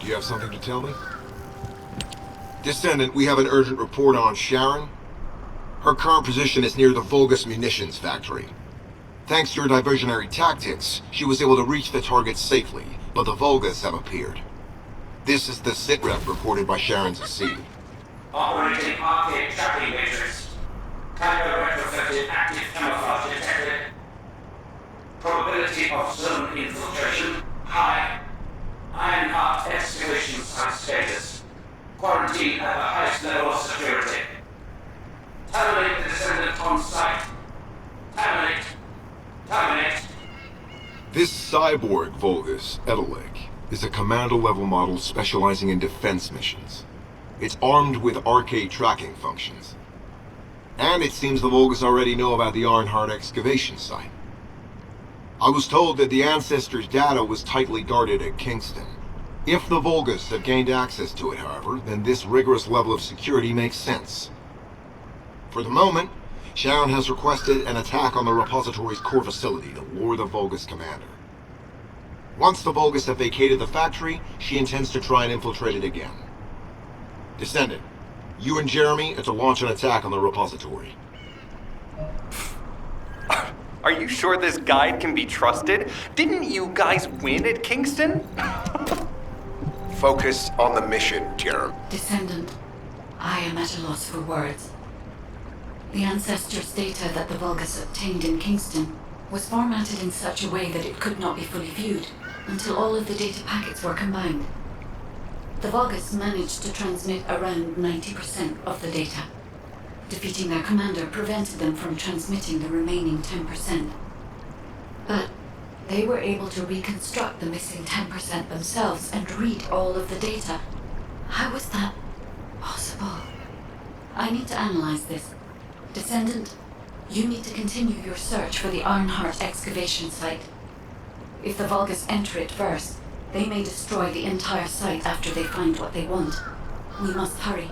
You have something to tell me? Descendant, we have an urgent report on Sharen. Her current position is near the Vulgus munitions factory. Thanks to your diversionary tactics, she was able to reach the target safely, but the Vulgus have appeared. This is the sitrep reported by Sharen's AC. Operating arcade tracking matrix. Typo retrofitted active camouflage detected. Probability of zone infiltration high. Ironheart excavation site status. Quarantine at the highest level of security. Terminate the Descendant on site. Terminate. Terminate. This cyborg Vulgus, Edelek, is a commando-level model specializing in defense missions. It's armed with arcade tracking functions. And it seems the Vulgus already know about the Ironheart excavation site. I was told that the Ancestors' data was tightly guarded at Kingston. If the Vulgus have gained access to it, however, then this rigorous level of security makes sense. For the moment, Sharen has requested an attack on the repository's core facility to lure the Vulgus commander. Once the Vulgus have vacated the factory, she intends to try and infiltrate it again. Descendant, you and Jeremy are to launch an attack on the repository. Are you sure this guide can be trusted? Didn't you guys win at Kingston? Focus on the mission, Jeremy. Descendant, I am at a loss for words. The Ancestors' data that the Vulgus obtained in Kingston was formatted in such a way that it could not be fully viewed until all of the data packets were combined. The Vulgus managed to transmit around 90% of the data. Defeating their commander prevented them from transmitting the remaining 10%. But they were able to reconstruct the missing 10% themselves and read all of the data. How was that possible? I need to analyze this. Descendant, you need to continue your search for the Ironheart excavation site. If the Vulgus enter it first, they may destroy the entire site after they find what they want. We must hurry.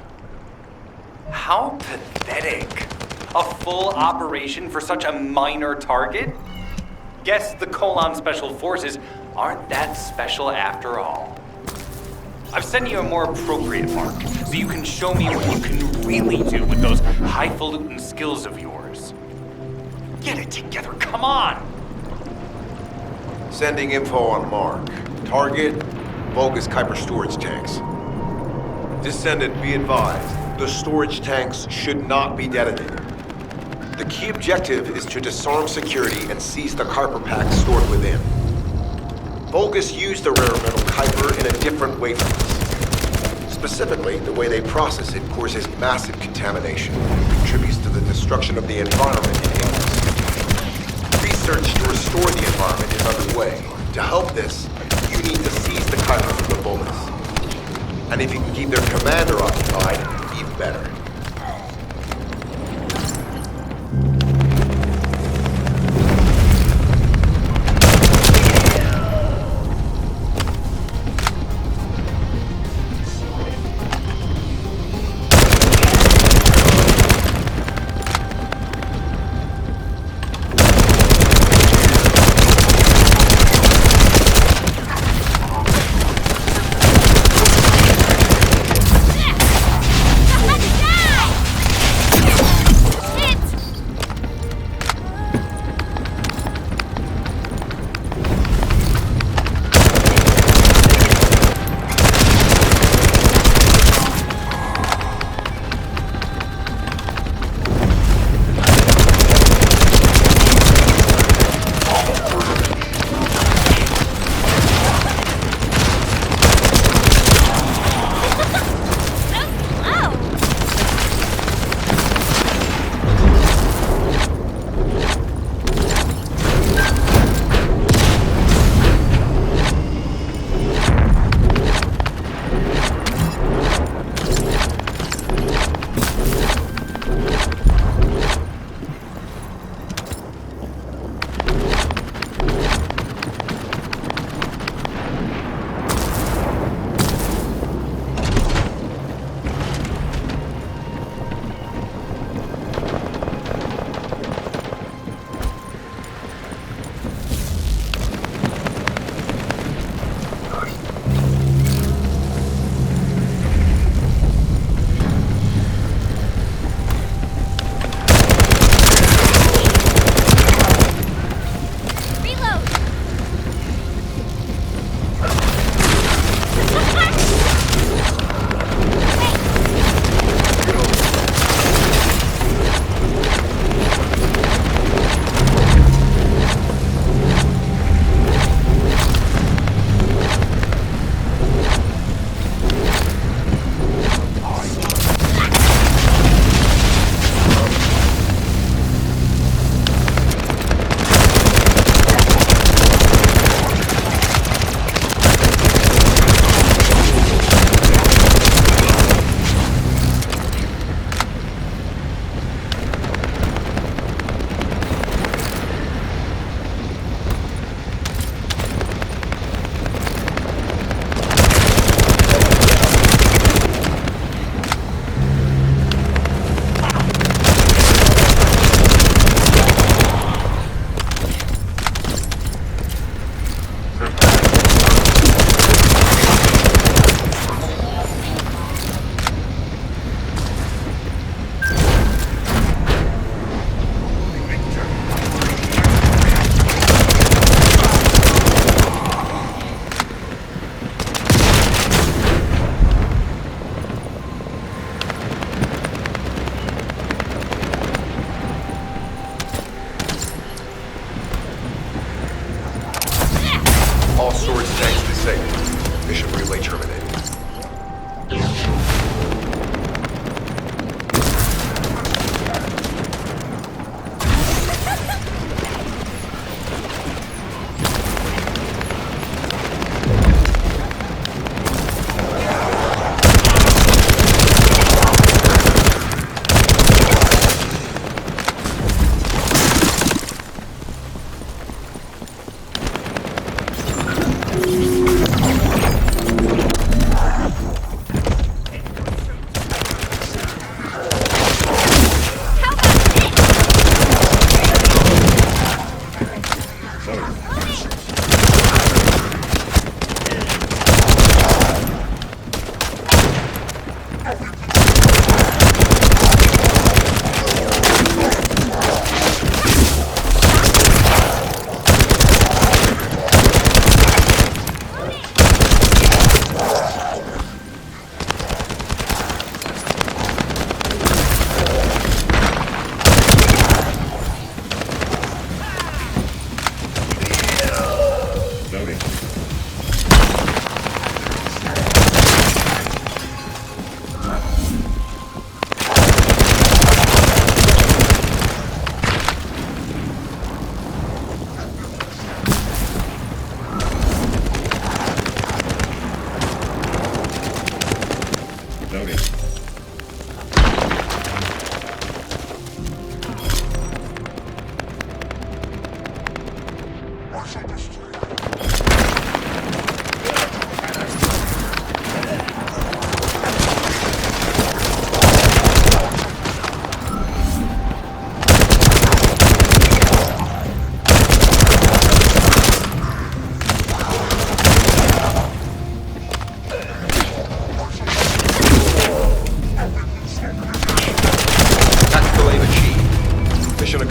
How pathetic. A full operation for such a minor target? Guess the Colon Special Forces aren't that special after all. I've sent you a more appropriate mark, so you can show me what you can really do with those highfalutin skills of yours. Get it together, come on! Sending info on Mark. Target, Vulgus Kuiper storage tanks. Descendant, be advised, the storage tanks should not be detonated. The key objective is to disarm security and seize the Kuiper pack stored within. Vulgus use the rare metal Kuiper in a different way from us. Specifically, the way they process it causes massive contamination and contributes to the destruction of the environment it hits. Research to restore the environment is underway. To help this, you need to seize the Kuiper from the Vulgus. And if you can keep their commander occupied, even better. Let it down!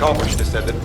accomplished, Descendant.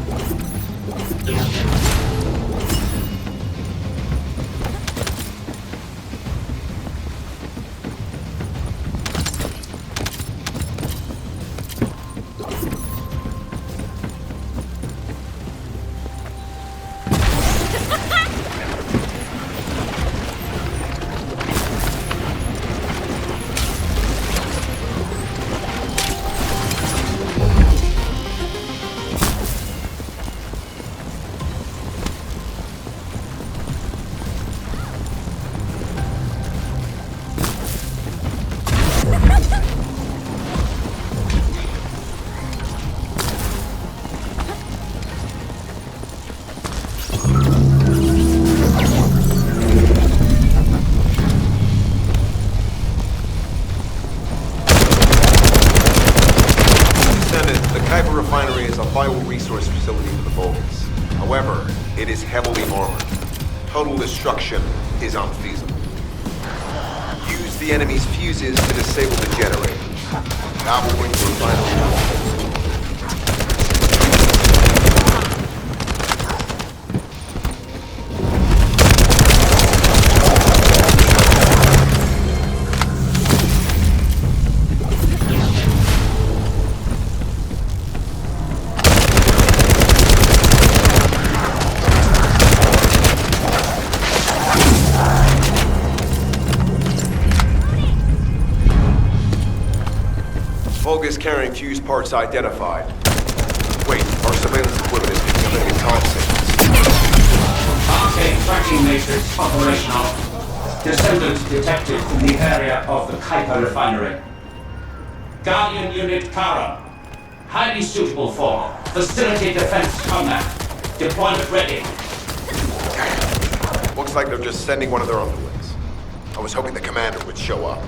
Resource facility for the Vulcans. However, it is heavily armored. Total destruction is unfeasible. Use the enemy's fuses to disable the generators. That will bring the refinery down. Vulgus carrying fuse parts identified. Wait, our surveillance equipment is picking up enemy comm signals. Arcade tracking matrix operational. Descendant detected in the area of the Kuiper refinery. Guardian Unit Kara. Highly suitable for facility defense combat. Deployment ready. Looks like they're just sending one of their underlings. I was hoping the commander would show up.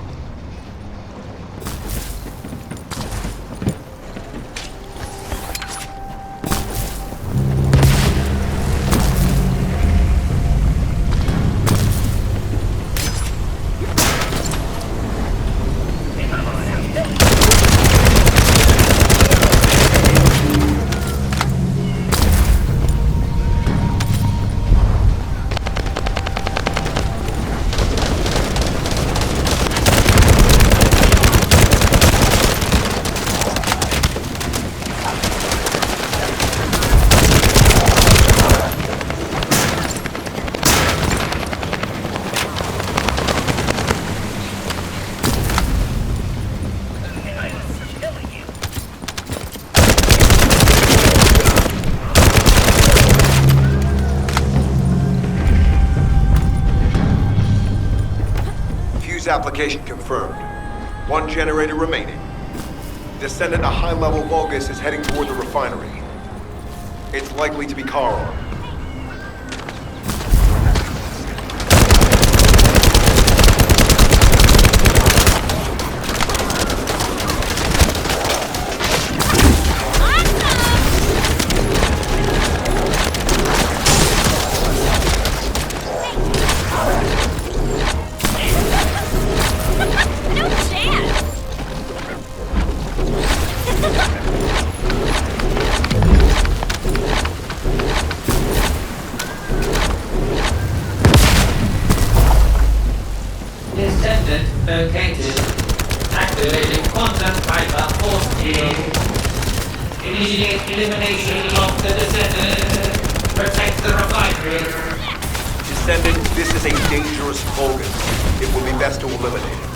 Application confirmed. One generator remaining. Descendant, a high-level Vulgus is heading toward the refinery. It's likely to be car-armed. Located. Activating quantum Kuiper force field. Initiate elimination of the Descendant. Protect the refinery. Descendant, this is a dangerous Vulgus. It will be best to eliminate it.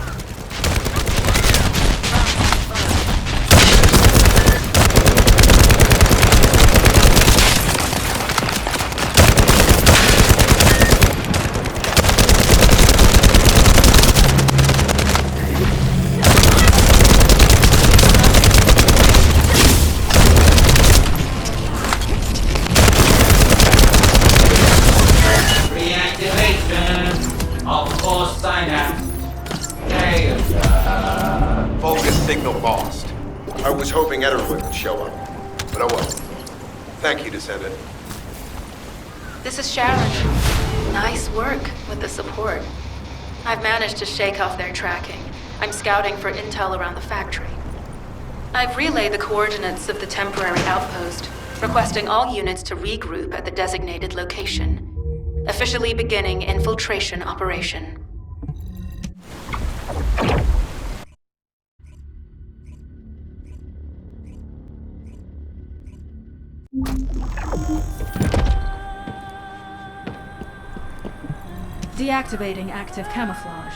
Signal lost. I was hoping Ederwood would show up, but oh well. Thank you, Descendant. This is Sharen. Nice work with the support. I've managed to shake off their tracking. I'm scouting for intel around the factory. I've relayed the coordinates of the temporary outpost. Requesting all units to regroup at the designated location. Officially beginning infiltration operation. Deactivating active camouflage.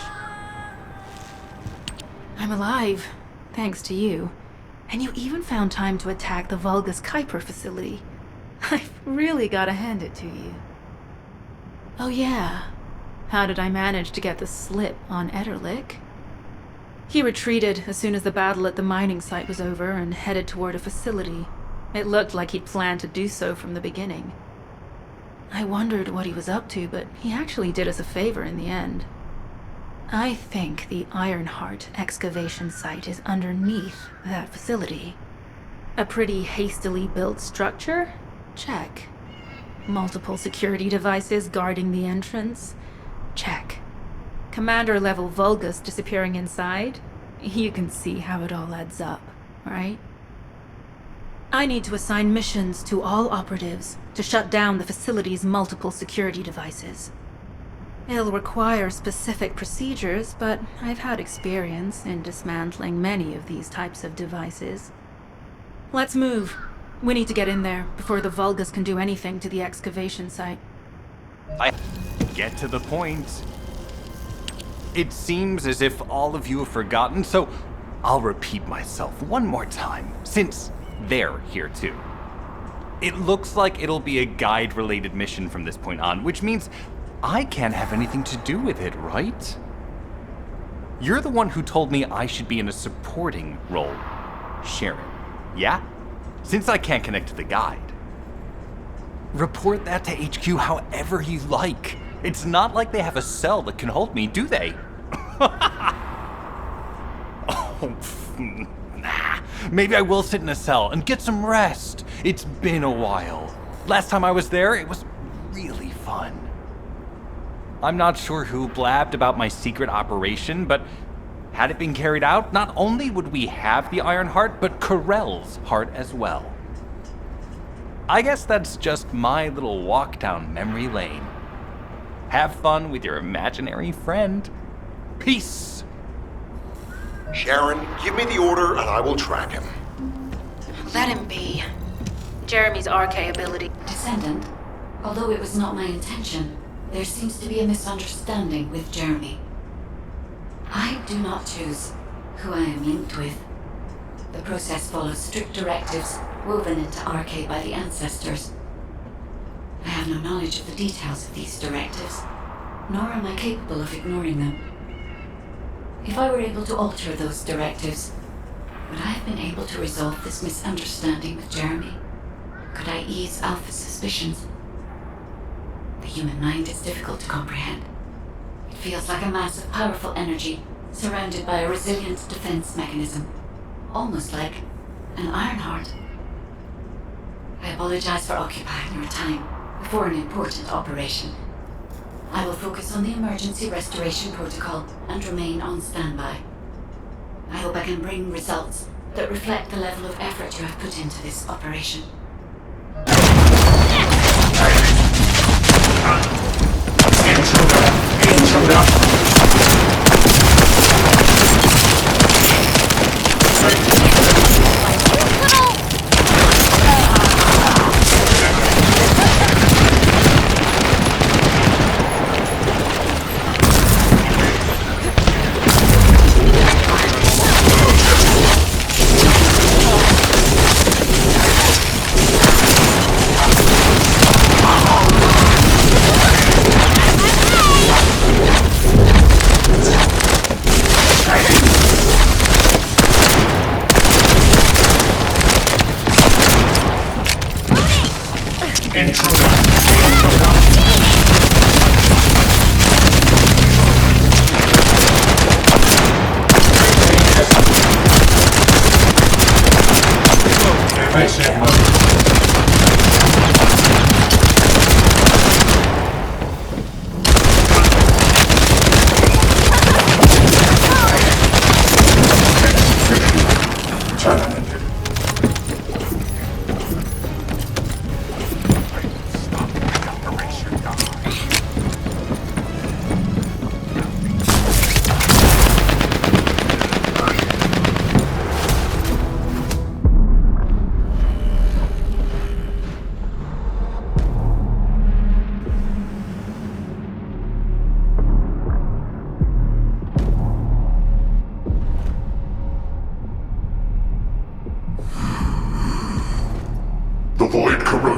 I'm alive, thanks to you. And you even found time to attack the Vulgus Kuiper facility. I've really gotta hand it to you. Oh yeah, how did I manage to get the slip on Ederlich? He retreated as soon as the battle at the mining site was over and headed toward a facility. It looked like he'd planned to do so from the beginning. I wondered what he was up to, but he actually did us a favor in the end. I think the Ironheart excavation site is underneath that facility. A pretty hastily built structure? Check. Multiple security devices guarding the entrance? Check. Commander-level Vulgus disappearing inside? You can see how it all adds up, right? I need to assign missions to all operatives to shut down the facility's multiple security devices. It'll require specific procedures, but I've had experience in dismantling many of these types of devices. Let's move. We need to get in there before the Vulgus can do anything to the excavation site. Get to the point. It seems as if all of you have forgotten, so I'll repeat myself one more time, since they're here too. It looks like it'll be a guide-related mission from this point on, which means I can't have anything to do with it, right? You're the one who told me I should be in a supporting role, Sharen. Yeah? Since I can't connect to the guide. Report that to HQ however you like. It's not like they have a cell that can hold me, do they? Oh, nah. Maybe I will sit in a cell and get some rest. It's been a while. Last time I was there, it was really fun. I'm not sure who blabbed about my secret operation, but had it been carried out, not only would we have the Iron Heart, but Corell's heart as well. I guess that's just my little walk down memory lane. Have fun with your imaginary friend. Peace. Sharen, give me the order and I will track him. Let him be. Jeremy's RK ability. Descendant, although it was not my intention, there seems to be a misunderstanding with Jeremy. I do not choose who I am linked with. The process follows strict directives woven into RK by the ancestors. I have no knowledge of the details of these directives, nor am I capable of ignoring them. If I were able to alter those directives, would I have been able to resolve this misunderstanding with Jeremy? Could I ease Alpha's suspicions? The human mind is difficult to comprehend. It feels like a mass of powerful energy surrounded by a resilient defense mechanism, almost like an Ironheart. I apologize for occupying your time before an important operation. I will focus on the emergency restoration protocol and remain on standby. I hope I can bring results that reflect the level of effort you have put into this operation.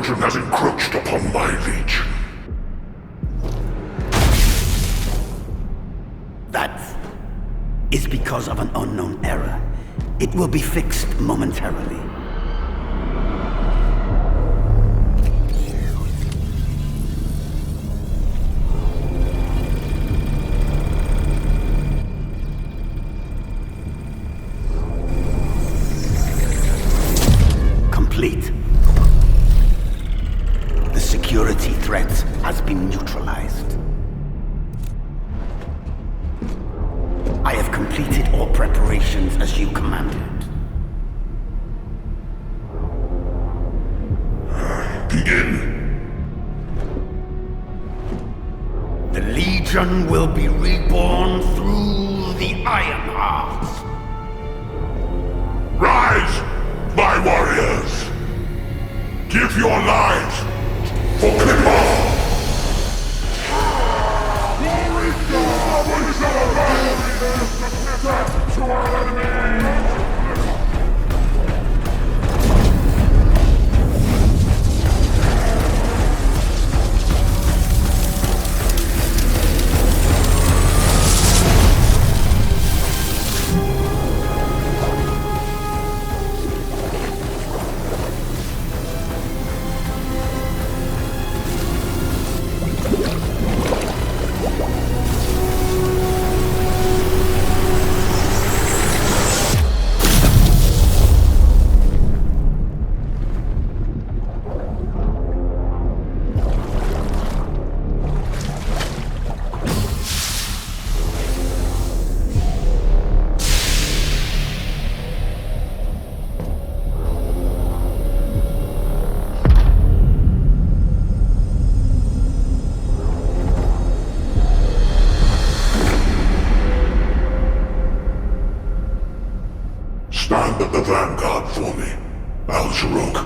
Trojan has encroached upon my legion. That is because of an unknown error. It will be fixed momentarily. Complete. The security threat has been neutralized. I have completed all preparations as you commanded. Begin. The Legion will be reborn through the Ironheart. Rise, my warriors! Give your lives for Clipper! Stand at the vanguard for me, Al-Zaruk.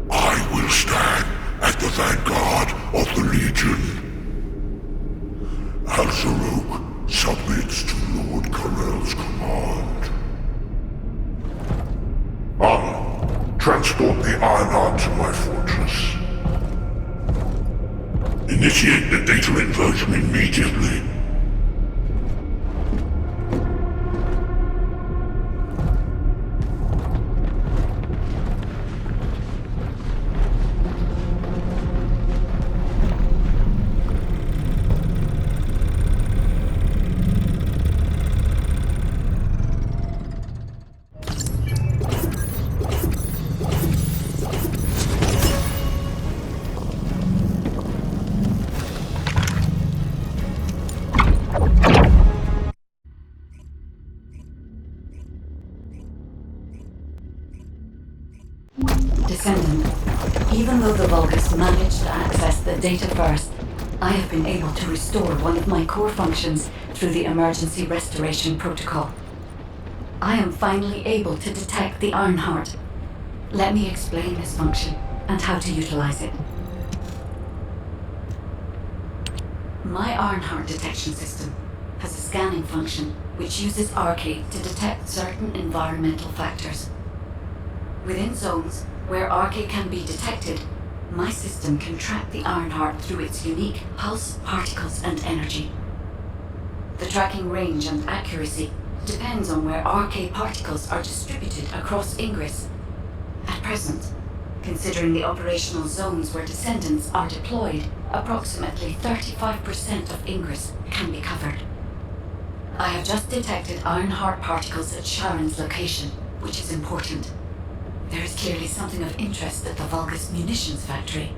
I will stand at the vanguard of the Legion. Al-Zaruk submits to Lord Karel's command. Armor, transport the Ironheart to my fortress. Initiate the data inversion immediately. Descendant, even though the Vulgus managed to access the data first, I have been able to restore one of my core functions through the emergency restoration protocol. I am finally able to detect the Ironheart. Let me explain this function and how to utilize it. My Ironheart detection system has a scanning function which uses Arcade to detect certain environmental factors. Within zones where Arcade can be detected, my system can track the Ironheart through its unique pulse, particles, and energy. The tracking range and accuracy depends on where Arcade particles are distributed across Ingress. At present, considering the operational zones where Descendants are deployed, approximately 35% of Ingress can be covered. I have just detected Ironheart particles at Sharen's location, which is important. There is clearly something of interest at the Vulgus munitions factory.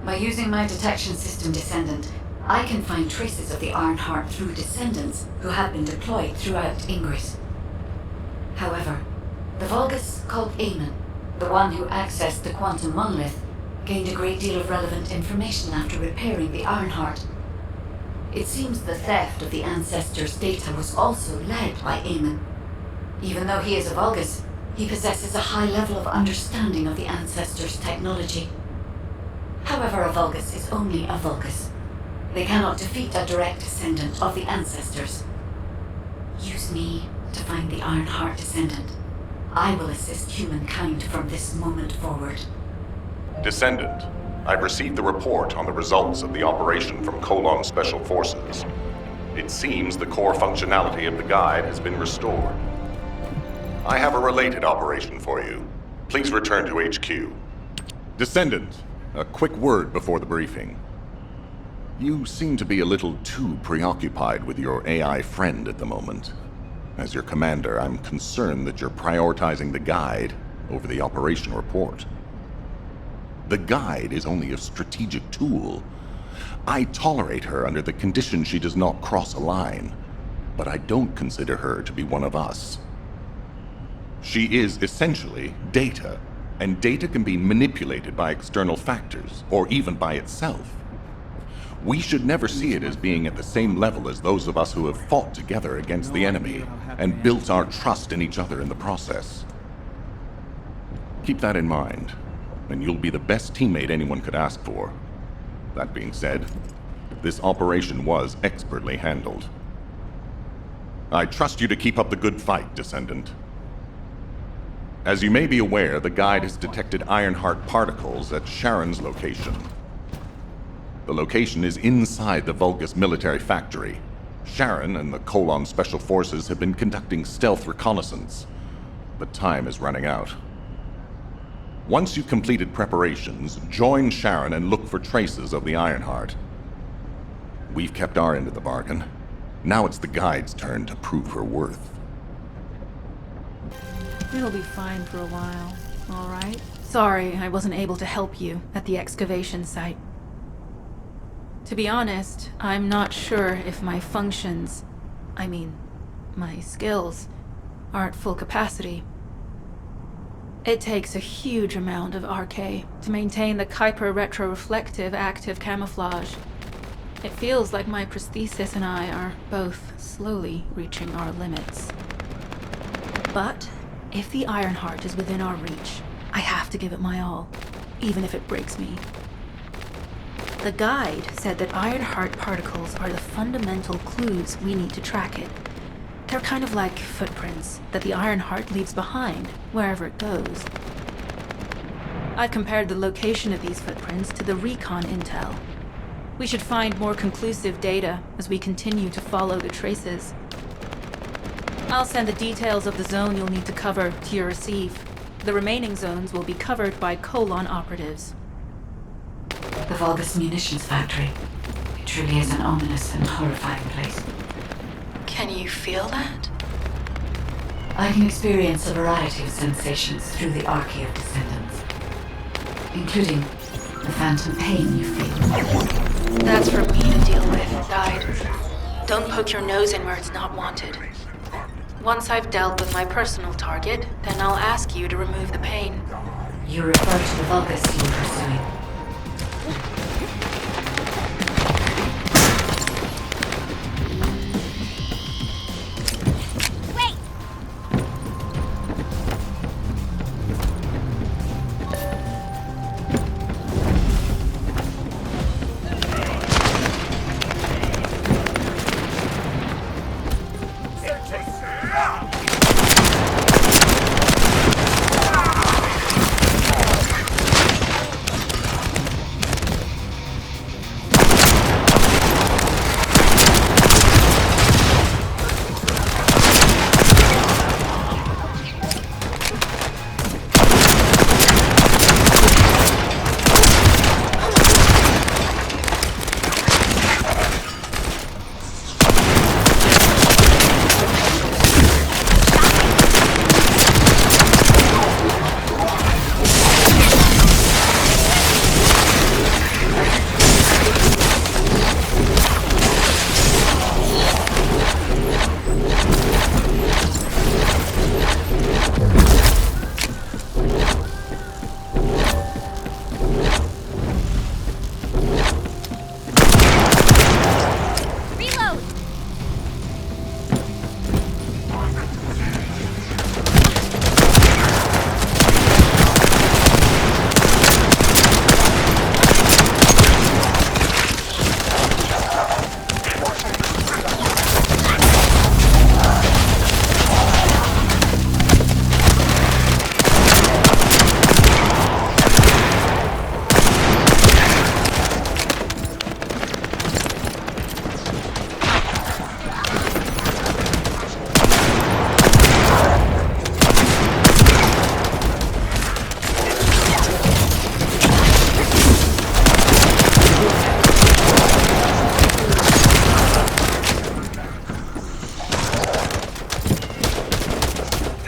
By using my detection system Descendant, I can find traces of the Ironheart through Descendants who have been deployed throughout Ingress. However, the Vulgus called Eamon, the one who accessed the quantum monolith, gained a great deal of relevant information after repairing the Ironheart. It seems the theft of the Ancestors' data was also led by Eamon. Even though he is a Vulgus, he possesses a high level of understanding of the Ancestors' technology. However, a Vulgus is only a Vulgus. They cannot defeat a direct descendant of the Ancestors. Use me to find the Ironheart Descendant. I will assist humankind from this moment forward. Descendant, I've received the report on the results of the operation from Colon Special Forces. It seems the core functionality of the guide has been restored. I have a related operation for you. Please return to HQ. Descendant, a quick word before the briefing. You seem to be a little too preoccupied with your AI friend at the moment. As your commander, I'm concerned that you're prioritizing the guide over the operation report. The guide is only a strategic tool. I tolerate her under the condition she does not cross a line, but I don't consider her to be one of us. She is essentially data, and data can be manipulated by external factors, or even by itself. We should never see it as being at the same level as those of us who have fought together against the enemy and built our trust in each other in the process. Keep that in mind, and you'll be the best teammate anyone could ask for. That being said, this operation was expertly handled. I trust you to keep up the good fight, Descendant. As you may be aware, the guide has detected Ironheart particles at Sharen's location. The location is inside the Vulgus military factory. Sharen and the Colon Special Forces have been conducting stealth reconnaissance, but time is running out. Once you've completed preparations, join Sharen and look for traces of the Ironheart. We've kept our end of the bargain. Now it's the guide's turn to prove her worth. It'll be fine for a while, all right? Sorry I wasn't able to help you at the excavation site. To be honest, I'm not sure if my functions, my skills, are at full capacity. It takes a huge amount of RK to maintain the Kuiper retroreflective active camouflage. It feels like my prosthesis and I are both slowly reaching our limits. But if the Ironheart is within our reach, I have to give it my all, even if it breaks me. The guide said that Ironheart particles are the fundamental clues we need to track it. They're kind of like footprints that the Ironheart leaves behind wherever it goes. I've compared the location of these footprints to the recon intel. We should find more conclusive data as we continue to follow the traces. I'll send the details of the zone you'll need to cover to your receive. The remaining zones will be covered by Colon operatives. The Vulgus munitions factory. It truly is an ominous and horrifying place. Can you feel that? I can experience a variety of sensations through the archy of Descendants, including the phantom pain you feel. That's for me to deal with, Guide. Don't poke your nose in where it's not wanted. Once I've dealt with my personal target, then I'll ask you to remove the pain. You refer to the Vulgus you were pursuing.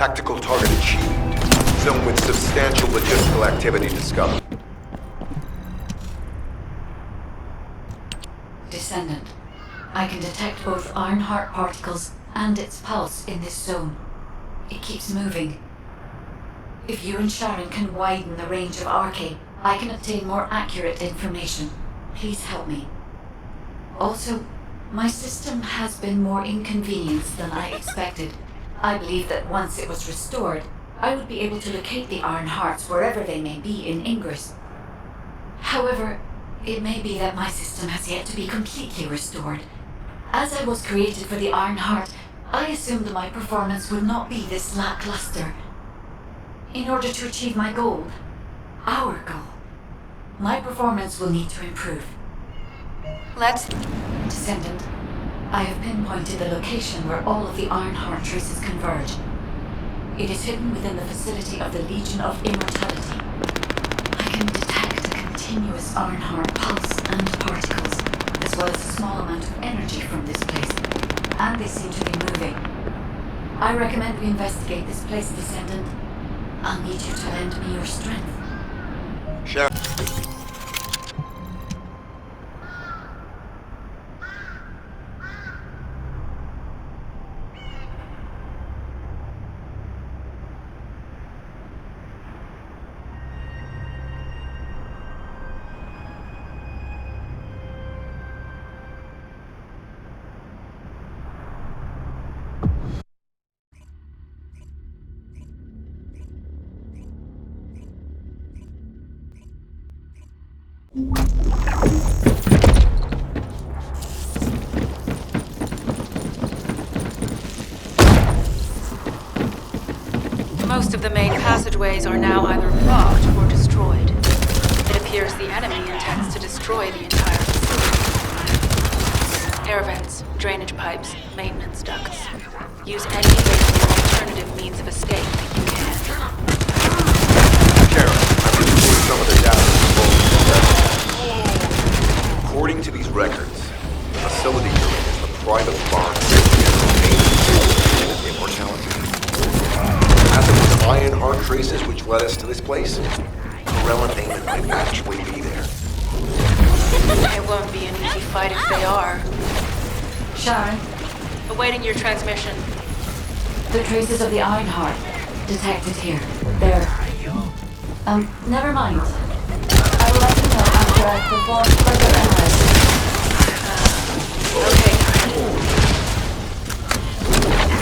Tactical target achieved. Zone with substantial logistical activity discovered. Descendant, I can detect both Ironheart particles and its pulse in this zone. It keeps moving. If you and Sharen can widen the range of RK, I can obtain more accurate information. Please help me. Also, my system has been more inconvenienced than I expected. I believe that once it was restored, I would be able to locate the Ironhearts wherever they may be in Ingress. However, it may be that my system has yet to be completely restored. As I was created for the Ironheart, I assumed that my performance would not be this lackluster. In order to achieve my goal, our goal, my performance will need to improve. Let's... Descendant, I have pinpointed the location where all of the Ironheart traces converge. It is hidden within the facility of the Legion of Immortality. I can detect a continuous Ironheart pulse and particles, as well as a small amount of energy from this place, and they seem to be moving. I recommend we investigate this place, Descendant. I'll need you to lend me your strength. Sharen. Most of the main passageways are now either blocked or destroyed. It appears the enemy intends to destroy the entire facility. Air vents, drainage pipes, maintenance ducts. Use any available alternative means of escape if you can. Sharen, I've reviewed some of the data from both. According to these records, the facility you're in is the private farm of immortality. As it was Ironheart traces which led us to this place, Corell and Damon might actually be there. It won't be an easy fight if they are. Sharen, Awaiting your transmission. the traces of the Ironheart detected here. They're... never mind. I will let you know after I've performed further analysis. Okay.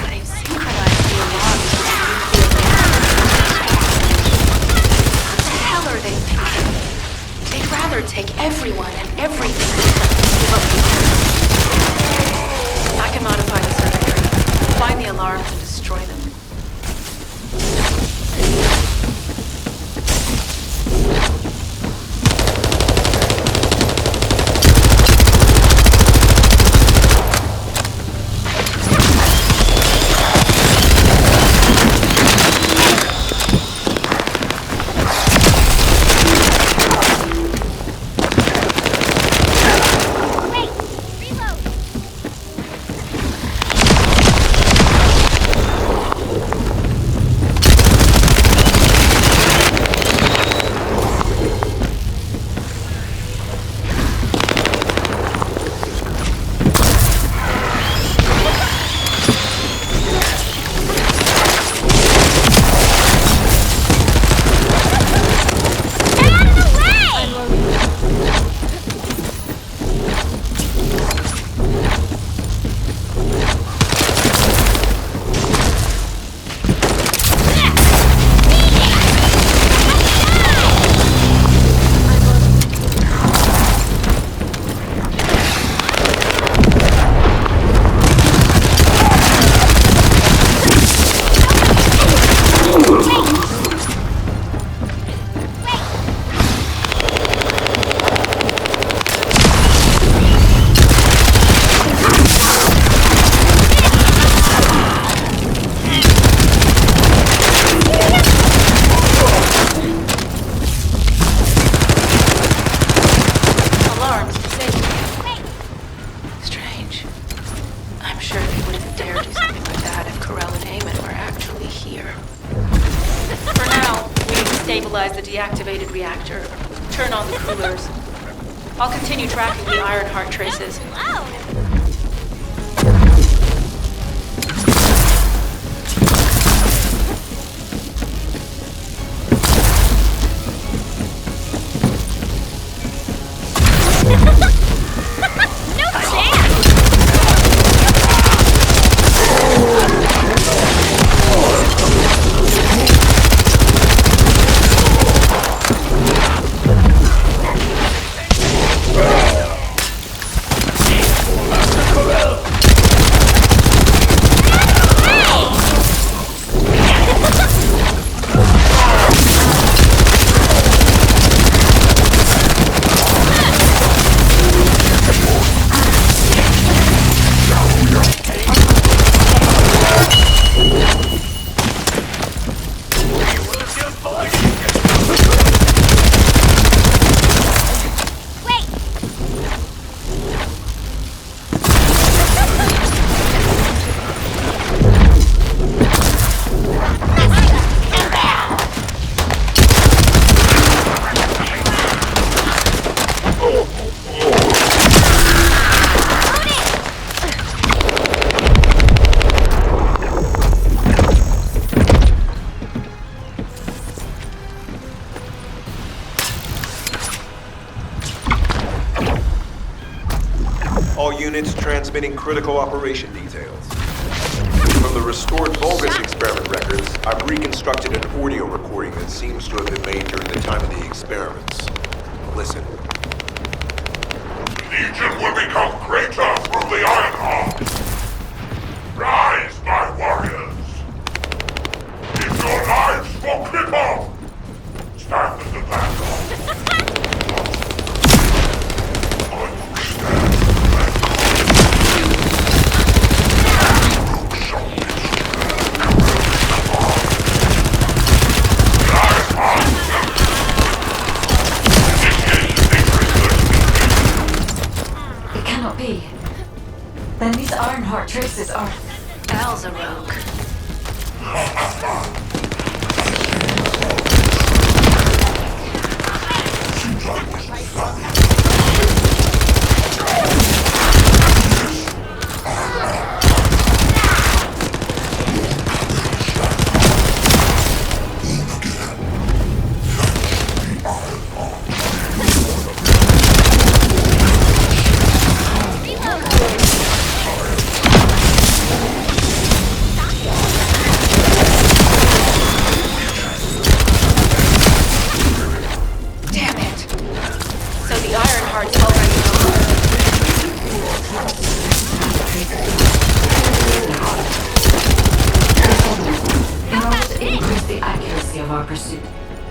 They've synchronized the alarms with the What the hell are they thinking? They'd rather take everyone and everything than give up the Earth. I can modify the circuitry, find the alarms and destroy them. here. For now, we need to stabilize the deactivated reactor. Turn on the coolers. I'll continue tracking the Ironheart traces. All units transmitting critical operation details. From the restored Vulgus experiment records, I've reconstructed an audio recording that seems to have been made during the time of the experiments. Listen. Legion will become greater through the Ironheart. Rise, my warriors. If your lives for cripple, stand at the vanguard. Then these Ironheart traces are... Al's a rogue.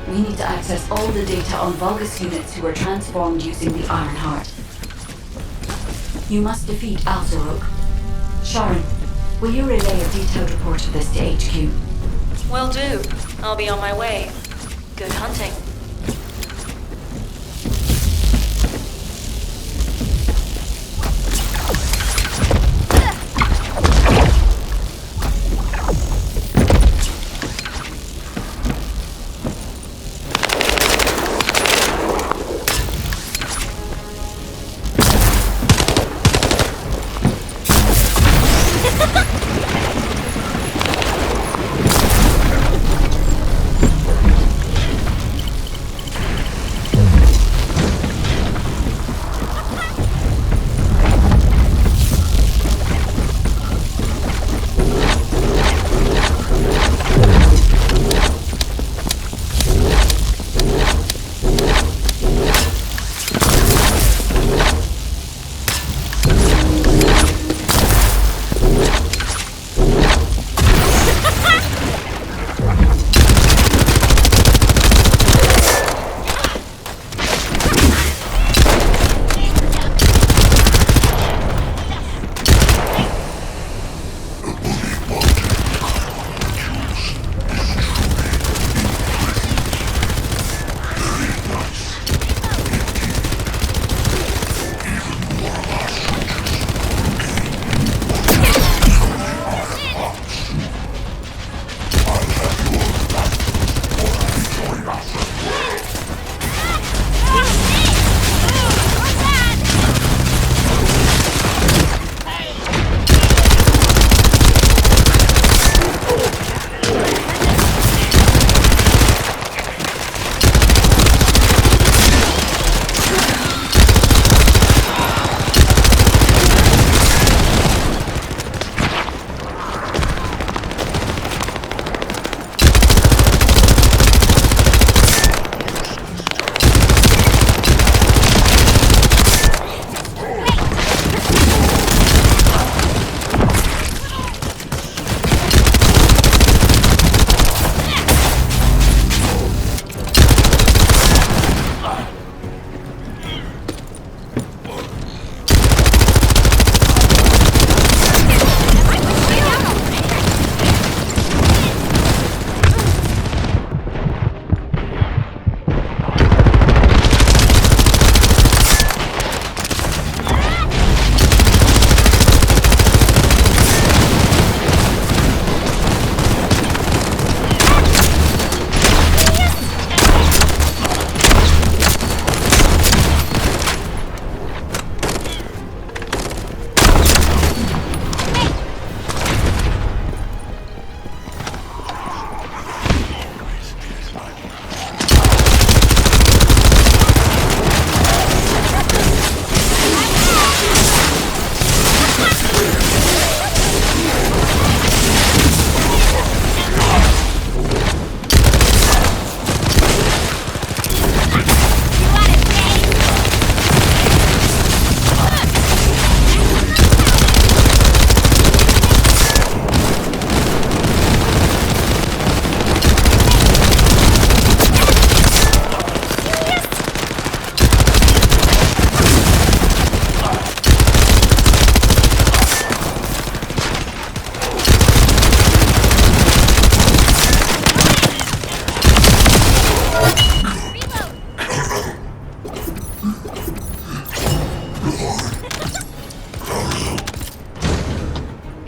We need to access all the data on Vulgus units who were transformed using the Ironheart. You must defeat Alzarok. Sharen, will you relay a detailed report of this to HQ? Will do. I'll be on my way. Good hunting.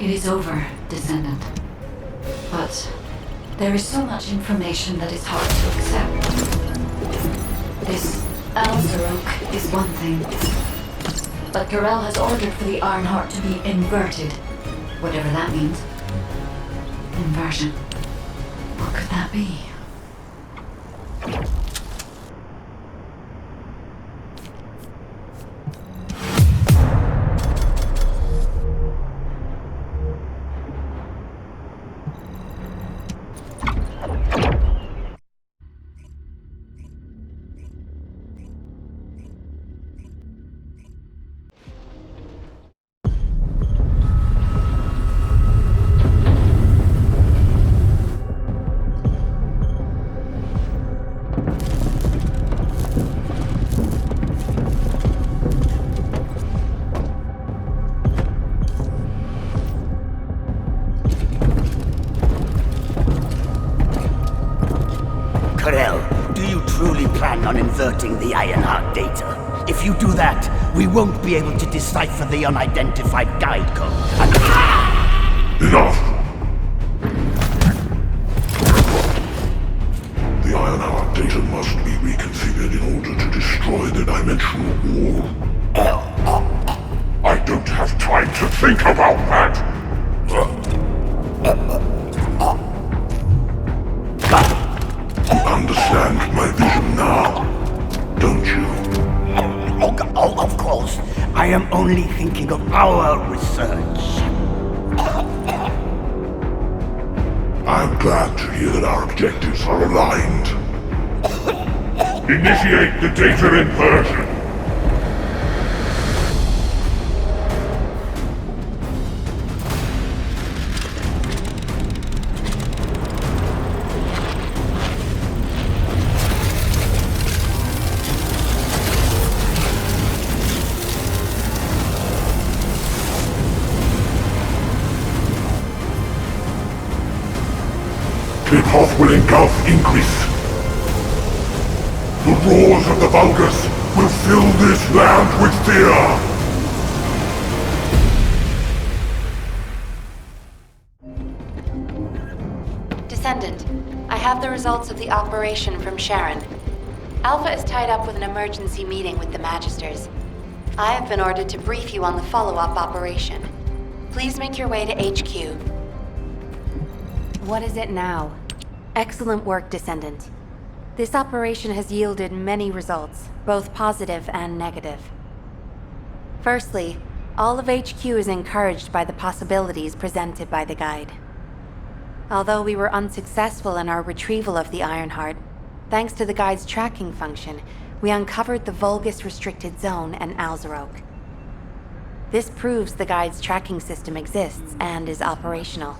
It is over, Descendant. But there is so much information that is hard to accept. This Alzarok is one thing, but Garel has ordered for the Ironheart to be inverted, whatever that means. Inversion. What could that be? Do you truly plan on inverting the Ironheart data? If you do that, we won't be able to decipher the unidentified guide code. Enough! The Ironheart data must be reconfigured in order to destroy the dimensional wall. I don't have time to think about that! You understand my vision now, don't you? Oh, of course. I am only thinking of our research. I'm glad to hear that our objectives are aligned. Initiate the data inversion. The path will engulf Increase. The roars of the Vulgus will fill this land with fear! Descendant, I have the results of the operation from Sharen. Alpha is tied up with an emergency meeting with the Magisters. I have been ordered to brief you on the follow-up operation. Please make your way to HQ. What is it now? Excellent work, Descendant. This operation has yielded many results, both positive and negative. Firstly, all of HQ is encouraged by the possibilities presented by the guide. Although we were unsuccessful in our retrieval of the Ironheart, thanks to the guide's tracking function, we uncovered the Vulgus restricted zone and Alzarok. This proves the guide's tracking system exists and is operational.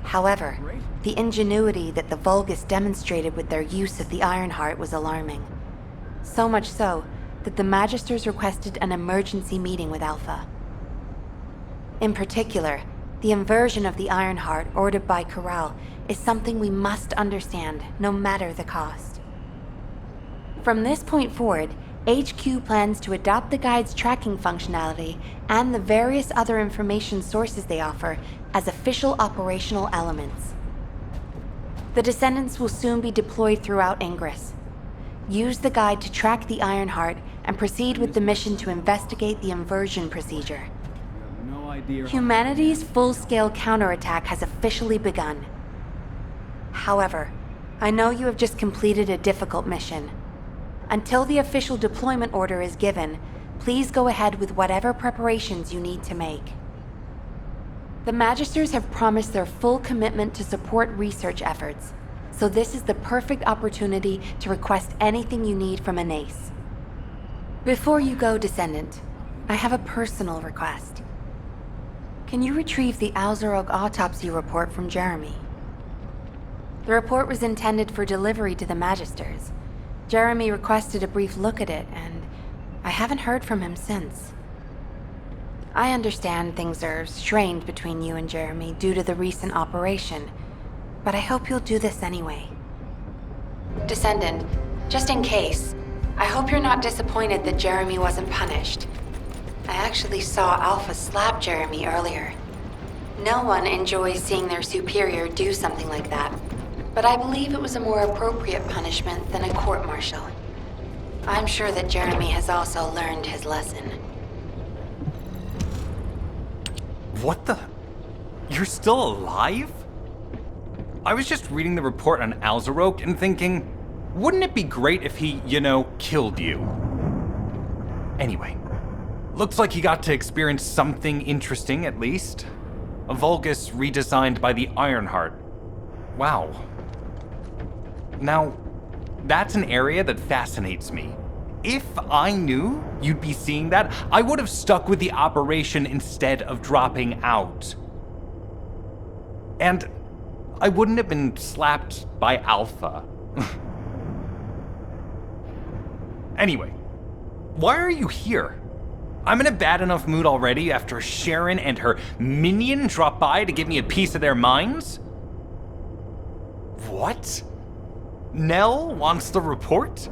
However, the ingenuity that the Vulgus demonstrated with their use of the Ironheart was alarming. So much so that the Magisters requested an emergency meeting with Alpha. In particular, the inversion of the Ironheart ordered by Corral is something we must understand, no matter the cost. From this point forward, HQ plans to adopt the guide's tracking functionality and the various other information sources they offer as official operational elements. The Descendants will soon be deployed throughout Ingress. Use the guide to track the Ironheart and proceed with the mission to investigate the inversion procedure. Humanity's full-scale counterattack has officially begun. However, I know you have just completed a difficult mission. Until the official deployment order is given, please go ahead with whatever preparations you need to make. The Magisters have promised their full commitment to support research efforts, so this is the perfect opportunity to request anything you need from an ace. Before you go, Descendant, I have a personal request. Can you retrieve the Alzarok autopsy report from Jeremy? The report was intended for delivery to the Magisters. Jeremy requested a brief look at it, and I haven't heard from him since. I understand things are strained between you and Jeremy due to the recent operation, but I hope you'll do this anyway. Descendant, just in case, I hope you're not disappointed that Jeremy wasn't punished. I actually saw Alpha slap Jeremy earlier. No one enjoys seeing their superior do something like that, but I believe it was a more appropriate punishment than a court-martial. I'm sure that Jeremy has also learned his lesson. What the? You're still alive? I was just reading the report on Alzarok and thinking, wouldn't it be great if he, killed you? Anyway, looks like he got to experience something interesting at least. A Vulgus redesigned by the Ironheart. Wow. Now, that's an area that fascinates me. If I knew you'd be seeing that, I would have stuck with the operation instead of dropping out. And I wouldn't have been slapped by Alpha. Anyway, why are you here? I'm in a bad enough mood already after Sharen and her minion drop by to give me a piece of their minds? What? Nell wants the report?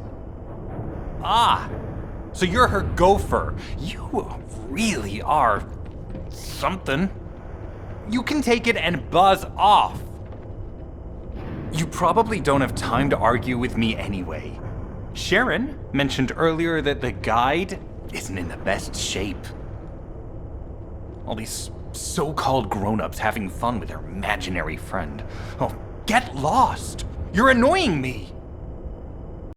Ah, so you're her gopher. You really are something. You can take it and buzz off. You probably don't have time to argue with me anyway. Sharen mentioned earlier that the guide isn't in the best shape. All these so-called grown-ups having fun with their imaginary friend. Oh, get lost! You're annoying me!